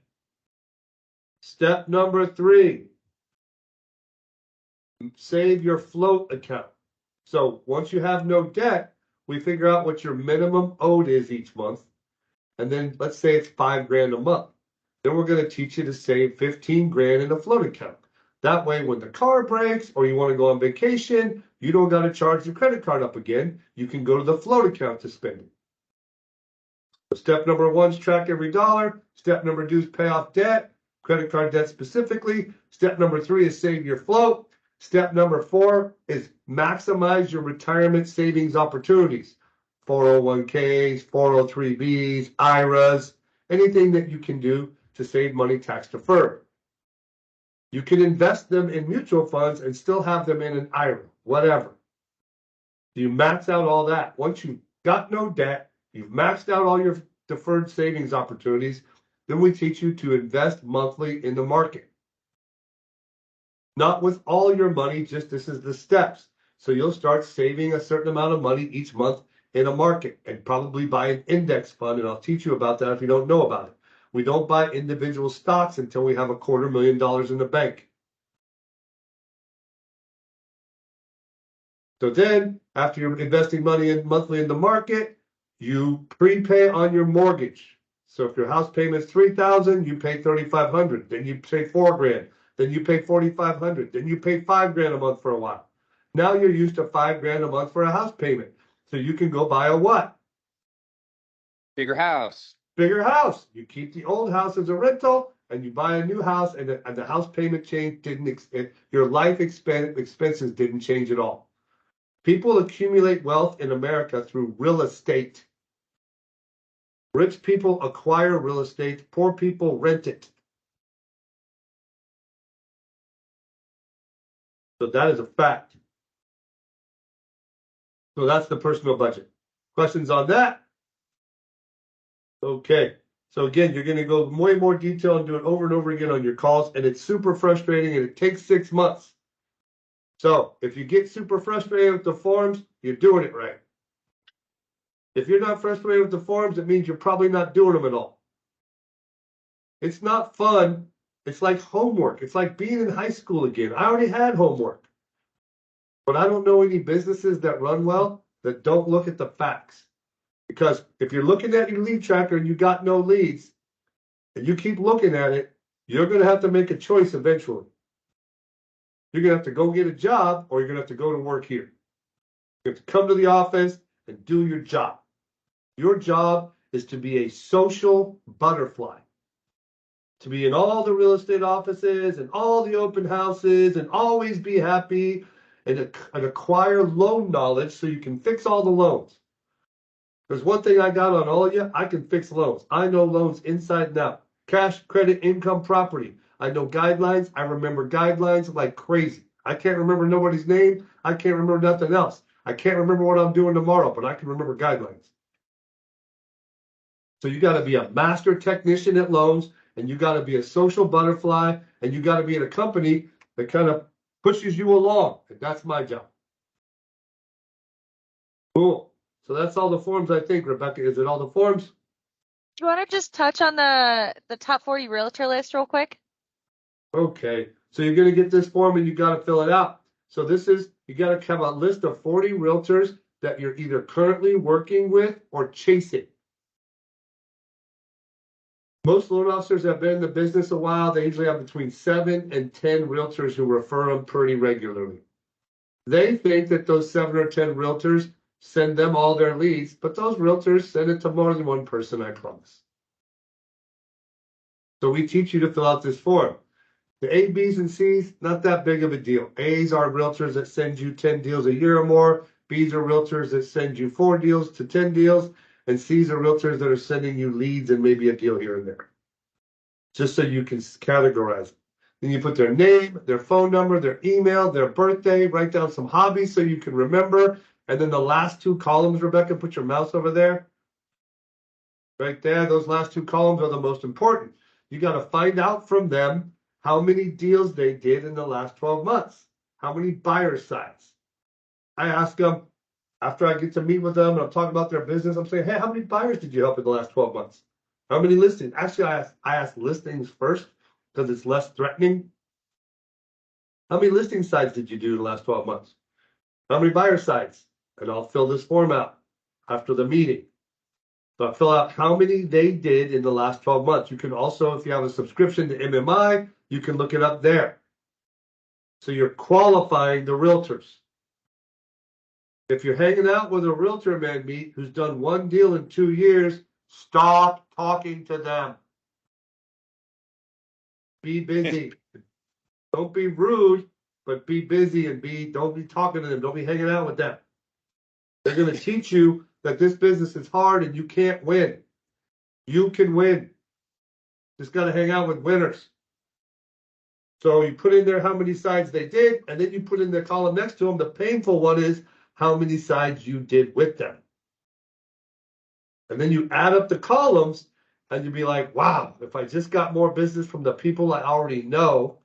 Step number 3, save your float account. So once you have no debt, we figure out what your minimum owed is each month. And then let's say it's $5,000 a month. Then we're going to teach you to save $15,000 in a float account. That way, when the car breaks or you want to go on vacation, you don't got to charge your credit card up again. You can go to the float account to spend it. So step number 1 is track every dollar. Step number 2 is pay off debt, credit card debt specifically. Step number 3 is save your float. Step number 4 is maximize your retirement savings opportunities. 401ks, 403bs, IRAs, anything that you can do to save money tax deferred. You can invest them in mutual funds and still have them in an IRA, whatever. You max out all that. Once you've got no debt, you've maxed out all your deferred savings opportunities, then we teach you to invest monthly in the market. Not with all your money, just this is the steps. So you'll start saving a certain amount of money each month in a market and probably buy an index fund. And I'll teach you about that if you don't know about it. We don't buy individual stocks until we have $250,000 in the bank. So then, after you're investing money monthly in the market, you prepay on your mortgage. So if your house payment is $3,000, you pay $3,500. Then you pay $4,000. Then you pay $4,500. Then you pay $5,000 a month for a while. Now you're used to $5,000 a month for a house payment. So you can go buy a what? Bigger house. Bigger house. You keep the old house as a rental, and you buy a new house, and the house payment change your life expenses didn't change at all. People accumulate wealth in America through real estate. Rich people acquire real estate. Poor people rent it. So that is a fact. So that's the personal budget. Questions on that? Okay. So again, you're going to go way more detail and do it over and over again on your calls, and it's super frustrating, and it takes 6 months. So if you get super frustrated with the forms, you're doing it right. If you're not frustrated with the forms, it means you're probably not doing them at all. It's not fun. It's like homework. It's like being in high school again. I already had homework. But I don't know any businesses that run well that don't look at the facts. Because if you're looking at your lead tracker and you got no leads, and you keep looking at it, you're going to have to make a choice eventually. You're going to have to go get a job, or you're going to have to go to work here. You have to come to the office and do your job. Your job is to be a social butterfly. To be in all the real estate offices and all the open houses and always be happy and acquire loan knowledge so you can fix all the loans. There's one thing I got on all of you, I can fix loans. I know loans inside and out. Cash, credit, income, property. I know guidelines. I remember guidelines like crazy. I can't remember nobody's name. I can't remember nothing else. I can't remember what I'm doing tomorrow, but I can remember guidelines. So you got to be a master technician at loans, and you got to be a social butterfly, and you got to be in a company that kind of pushes you along. And that's my job. Cool. So that's all the forms, I think, Rebecca. Is it all the forms? Do you want to just touch on the top 40 realtor list real quick? Okay. So you're going to get this form, and you got to fill it out. So this is, you got to have a list of 40 realtors that you're either currently working with or chasing. Most loan officers have been in the business a while. They usually have between 7 and 10 realtors who refer them pretty regularly. They think that those 7 or 10 realtors send them all their leads, but those realtors send it to more than one person, I promise. So we teach you to fill out this form. The A, B's, and C's, not that big of a deal. A's are realtors that send you 10 deals a year or more. B's are realtors that send you 4 deals to 10 deals. And C's are realtors that are sending you leads and maybe a deal here and there. Just so you can categorize. Then you put their name, their phone number, their email, their birthday, write down some hobbies so you can remember. And then the last 2 columns, Rebecca, put your mouse over there. Right there, those last 2 columns are the most important. You got to find out from them how many deals they did in the last 12 months. How many buyer sites. I ask them, after I get to meet with them and I'm talking about their business, I'm saying, hey, how many buyers did you help in the last 12 months? How many listings? Actually, I ask listings first because it's less threatening. How many listing sites did you do in the last 12 months? How many buyer sites? And I'll fill this form out after the meeting. So I fill out how many they did in the last 12 months. You can also, if you have a subscription to MMI, you can look it up there. So you're qualifying the realtors. If you're hanging out with a realtor, man, meet who's done 1 deal in 2 years, stop talking to them. Be busy. Don't be rude, but be busy and don't be talking to them. Don't be hanging out with them. They're going to teach you that this business is hard and you can't win. You can win. Just got to hang out with winners. So you put in there how many sides they did, and then you put in the column next to them. The painful one is how many sides you did with them. And then you add up the columns, and you'd be like, wow, if I just got more business from the people I already know,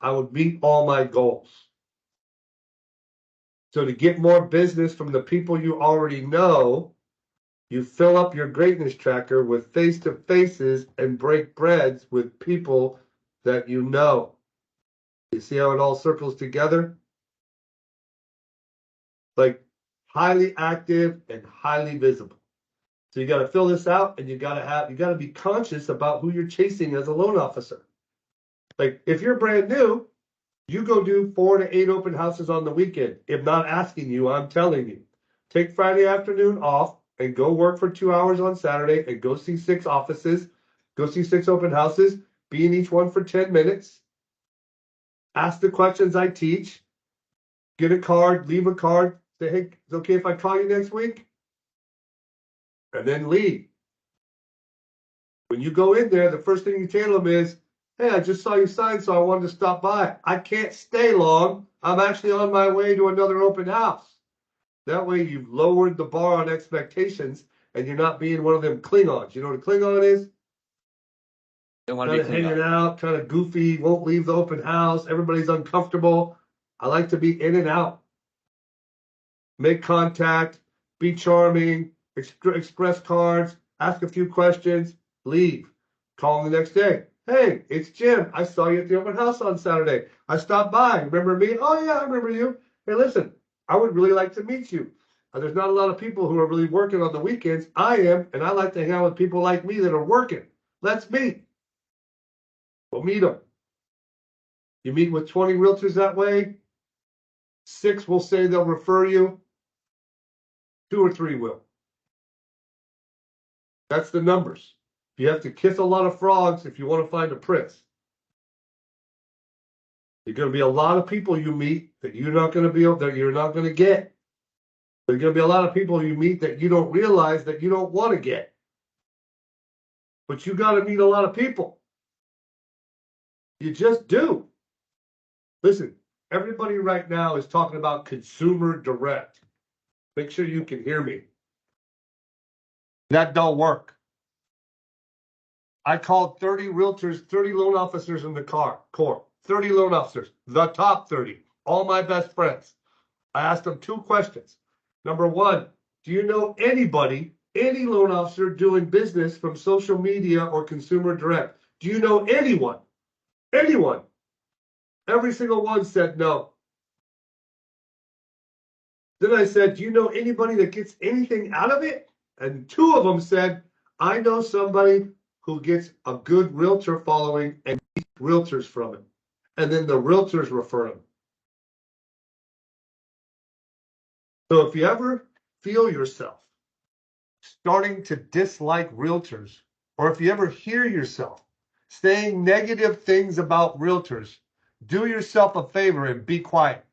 I would meet all my goals. So to get more business from the people you already know, you fill up your greatness tracker with face-to-faces and break breads with people that you know. You see how it all circles together? Like highly active and highly visible. So you got to fill this out, and you got to be conscious about who you're chasing as a loan officer. Like if you're brand new, you go do 4 to 8 open houses on the weekend. If not asking you, I'm telling you. Take Friday afternoon off and go work for 2 hours on Saturday and go see 6 offices, go see 6 open houses, be in each one for 10 minutes. Ask the questions I teach. Get a card, leave a card. Say, hey, it's okay if I call you next week? And then leave. When you go in there, the first thing you tell them is, hey, I just saw you sign, so I wanted to stop by. I can't stay long. I'm actually on my way to another open house. That way you've lowered the bar on expectations and you're not being one of them Klingons. You know what a Klingon is? Don't want to Kind be of hanging out, kind of goofy, won't leave the open house. Everybody's uncomfortable. I like to be in and out. Make contact, be charming, express cards, ask a few questions, leave. Call them the next day. Hey, it's Jim. I saw you at the open house on Saturday. I stopped by. Remember me? Oh, yeah, I remember you. Hey, listen, I would really like to meet you. There's not a lot of people who are really working on the weekends. I am, and I like to hang out with people like me that are working. Let's meet. We'll meet them. You meet with 20 realtors that way. 6 will say they'll refer you. 2 or 3 will. That's the numbers. You have to kiss a lot of frogs if you want to find a prince. There's going to be a lot of people you meet that you're not going to be that you're not going to get. There's going to be a lot of people you meet that you don't realize that you don't want to get. But you got to meet a lot of people. You just do. Listen, everybody right now is talking about consumer direct. Make sure you can hear me. That don't work. I called 30 realtors, 30 loan officers in the core, 30 loan officers, the top 30, all my best friends. I asked them 2 questions. Number 1, do you know anybody, any loan officer doing business from social media or consumer direct? Do you know anyone? Anyone? Every single one said no. Then I said, do you know anybody that gets anything out of it? And two of them said, I know somebody who gets a good realtor following and gets realtors from it. And then the realtors refer them. So if you ever feel yourself starting to dislike realtors, or if you ever hear yourself saying negative things about realtors, do yourself a favor and be quiet.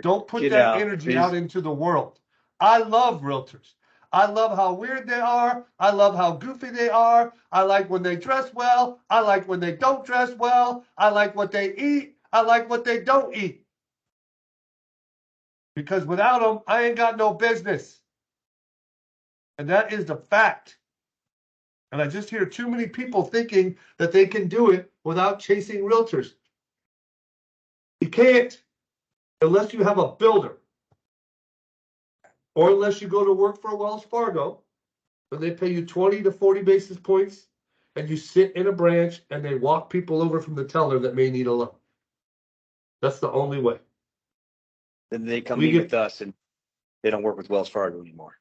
Don't put that energy out into the world. I love realtors. I love how weird they are. I love how goofy they are. I like when they dress well. I like when they don't dress well. I like what they eat. I like what they don't eat. Because without them, I ain't got no business. And that is the fact. And I just hear too many people thinking that they can do it without chasing realtors. You can't unless you have a builder. Or unless you go to work for Wells Fargo, and they pay you 20 to 40 basis points, and you sit in a branch and they walk people over from the teller that may need a loan. That's the only way. Then they come meet with us and they don't work with Wells Fargo anymore.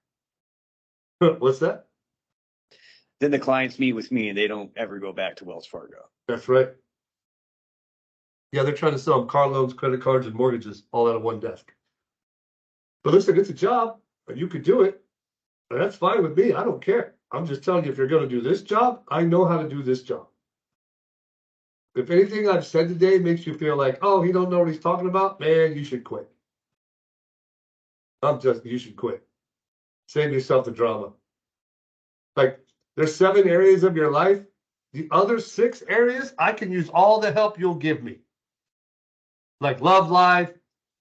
What's that? Then the clients meet with me and they don't ever go back to Wells Fargo. That's right. Yeah, they're trying to sell them car loans, credit cards, and mortgages all out of one desk. But listen, it's a job, and you could do it. And that's fine with me. I don't care. I'm just telling you, if you're going to do this job, I know how to do this job. If anything I've said today makes you feel like, oh, he don't know what he's talking about, man, you should quit. You should quit. Save yourself the drama. Like, there's 7 areas of your life. The other 6 areas, I can use all the help you'll give me. Like love life,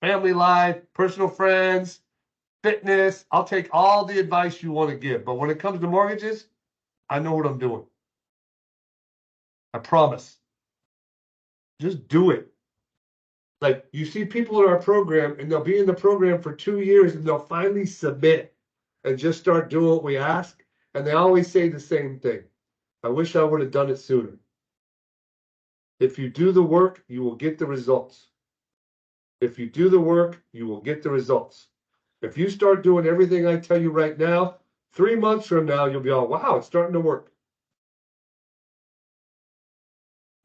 family life, personal friends, fitness. I'll take all the advice you want to give. But when it comes to mortgages, I know what I'm doing. I promise. Just do it. Like, you see people in our program, and they'll be in the program for 2 years, and they'll finally submit and just start doing what we ask. And they always say the same thing. I wish I would have done it sooner. If you do the work, you will get the results. If you do the work, you will get the results. If you start doing everything I tell you right now, 3 months from now, you'll be all, wow, it's starting to work.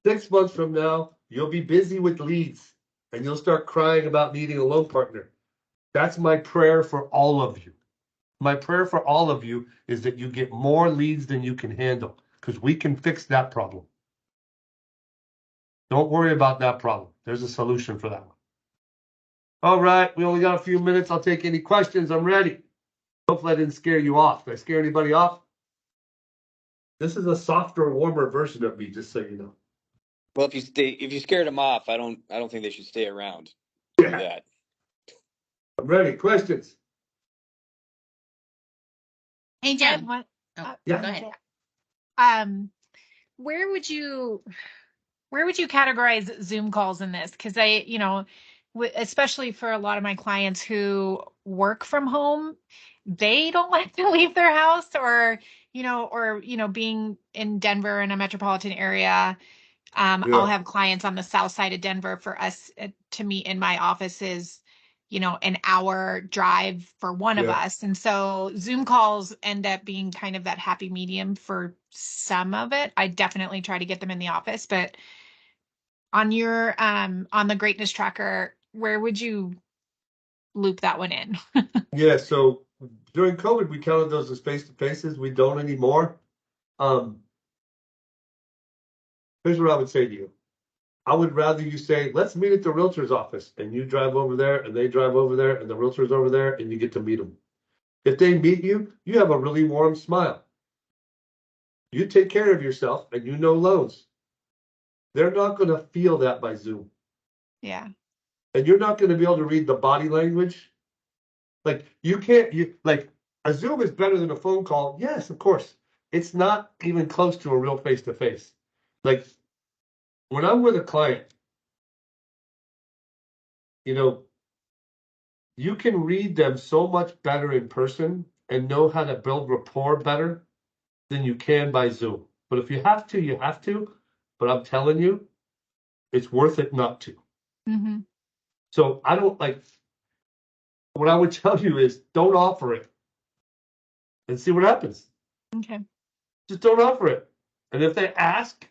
6 months from now, you'll be busy with leads, and you'll start crying about needing a loan partner. That's my prayer for all of you. My prayer for all of you is that you get more leads than you can handle, because we can fix that problem. Don't worry about that problem. There's a solution for that one. All right, we only got a few minutes. I'll take any questions. I'm ready. Hopefully I didn't scare you off. Did I scare anybody off? This is a softer, warmer version of me, just so you know. Well, if you scared them off, I don't think they should stay around to do that. I'm ready. Questions? Hey, Jen. Yeah. Go ahead. Where would you categorize Zoom calls in this? Because especially for a lot of my clients who work from home, they don't like to leave their house, or being in Denver in a metropolitan area. I'll have clients on the south side of Denver. For us to meet in my office is, an hour drive for one of us. And so Zoom calls end up being kind of that happy medium for some of it. I definitely try to get them in the office, but on your on the greatness tracker, where would you loop that one in? Yeah, so during COVID, we counted those as face-to-faces. We don't anymore. Here's what I would say to you. I would rather you say, let's meet at the realtor's office, and you drive over there, and they drive over there, and the realtor's over there, and you get to meet them. If they meet you, you have a really warm smile. You take care of yourself, and you know loans. They're not going to feel that by Zoom. Yeah. And you're not going to be able to read the body language. Like, a Zoom is better than a phone call. Yes, of course. It's not even close to a real face-to-face. Like, when I'm with a client, you can read them so much better in person and know how to build rapport better than you can by Zoom. But if you have to, you have to. But I'm telling you, it's worth it not to. Mm-hmm. So I don't What I would tell you is don't offer it and see what happens. Okay. Just don't offer it. And if they ask,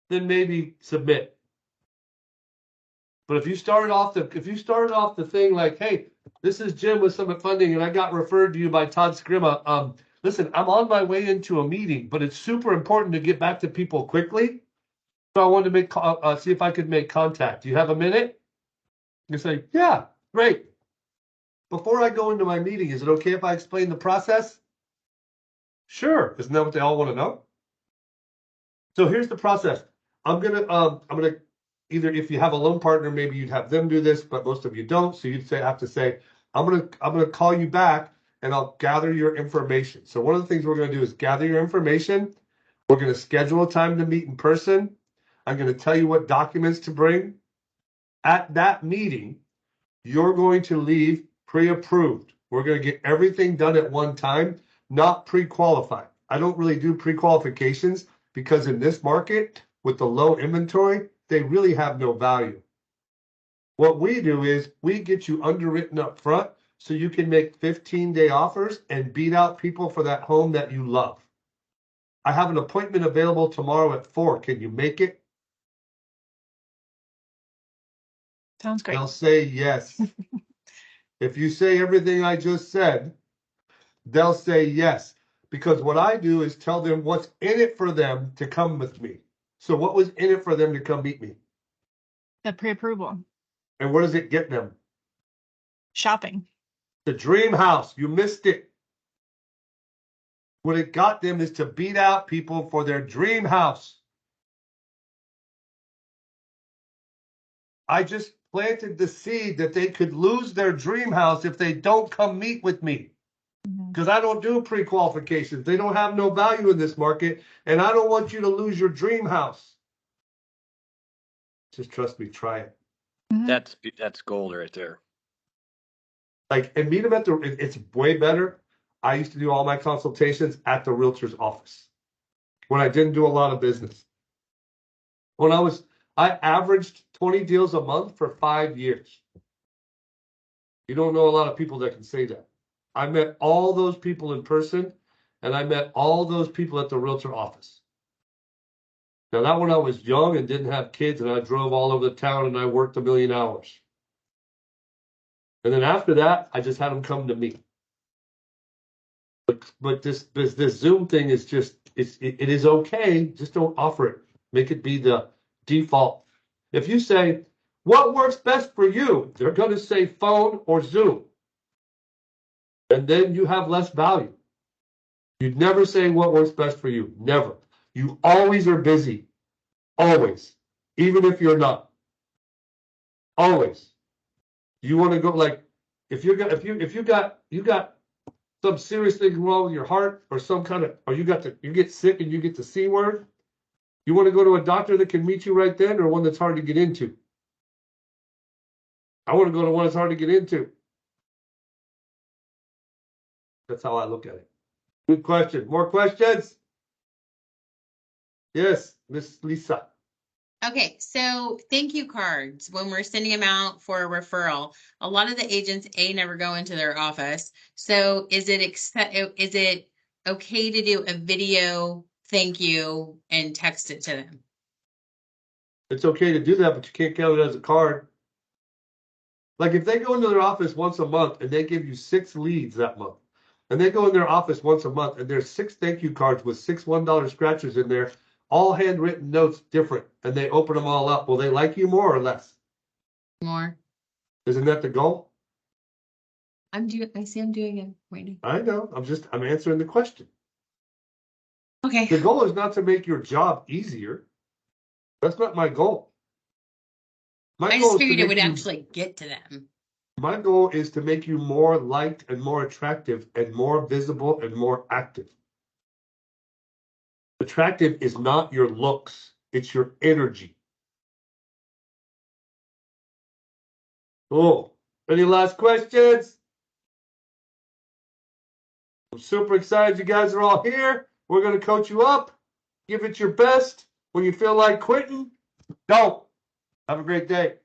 then maybe submit. But if you started off the thing like, hey, this is Jim with Summit Funding, and I got referred to you by Todd Scrima. Listen, I'm on my way into a meeting, but it's super important to get back to people quickly. So I wanted to make see if I could make contact. Do you have a minute? You say, yeah, great. Before I go into my meeting, is it okay if I explain the process? Sure. Isn't that what they all want to know? So here's the process. I'm gonna either, if you have a loan partner, maybe you'd have them do this, but most of you don't. So you'd have to say, I'm gonna call you back and I'll gather your information. So one of the things we're gonna do is gather your information. We're gonna schedule a time to meet in person. I'm gonna tell you what documents to bring. At that meeting, you're going to leave pre-approved. We're going to get everything done at one time, not pre-qualified. I don't really do pre-qualifications because in this market, with the low inventory, they really have no value. What we do is we get you underwritten up front so you can make 15-day offers and beat out people for that home that you love. I have an appointment available tomorrow at 4. Can you make it? Sounds great. They'll say yes. If you say everything I just said, they'll say yes. Because what I do is tell them what's in it for them to come with me. So what was in it for them to come meet me? The pre-approval. And what does it get them? Shopping. The dream house. You missed it. What it got them is to beat out people for their dream house. I just planted the seed that they could lose their dream house if they don't come meet with me. Because I don't do pre-qualifications. They don't have no value in this market, and I don't want you to lose your dream house. Just trust me, try it. That's gold right there. Like, and meet them at it's way better. I used to do all my consultations at the realtor's office when I didn't do a lot of business. I averaged 20 deals a month for 5 years. You don't know a lot of people that can say that. I met all those people in person, and I met all those people at the realtor office. Now, that when I was young and didn't have kids, and I drove all over the town and I worked a million hours. And then after that, I just had them come to me. But this Zoom thing is just it is okay. Just don't offer it. Make it be the default. If you say what works best for you, they're going to say phone or Zoom, and then you have less value. You'd never say what works best for you. Never. You always are busy. Always. Even if you're not. Always. You want to go like if you got some serious thing wrong with your heart or some kind of or you get sick and you get the C word. You want to go to a doctor that can meet you right then or one that's hard to get into? I want to go to one that's hard to get into. That's how I look at it. Good question. More questions? Yes, Miss Lisa. Okay, so thank you cards, when we're sending them out for a referral, a lot of the agents never go into their office. So is it okay to do a video thank you and text it to them? It's okay to do that, but you can't count it as a card. Like if they go into their office once a month and they give you 6 leads that month, and they go in their office once a month and there's 6 thank you cards with 6 $1 scratchers in there, all handwritten notes different, and they open them all up. Will they like you more or less? More. Isn't that the goal? I see I'm doing it right now. I know. I'm answering the question. Okay. The goal is not to make your job easier. That's not my goal. I just figured it would actually get to them. My goal is to make you more liked and more attractive and more visible and more active. Attractive is not your looks, it's your energy. Oh, any last questions? I'm super excited you guys are all here. We're going to coach you up. Give it your best. When you feel like quitting, don't. Have a great day.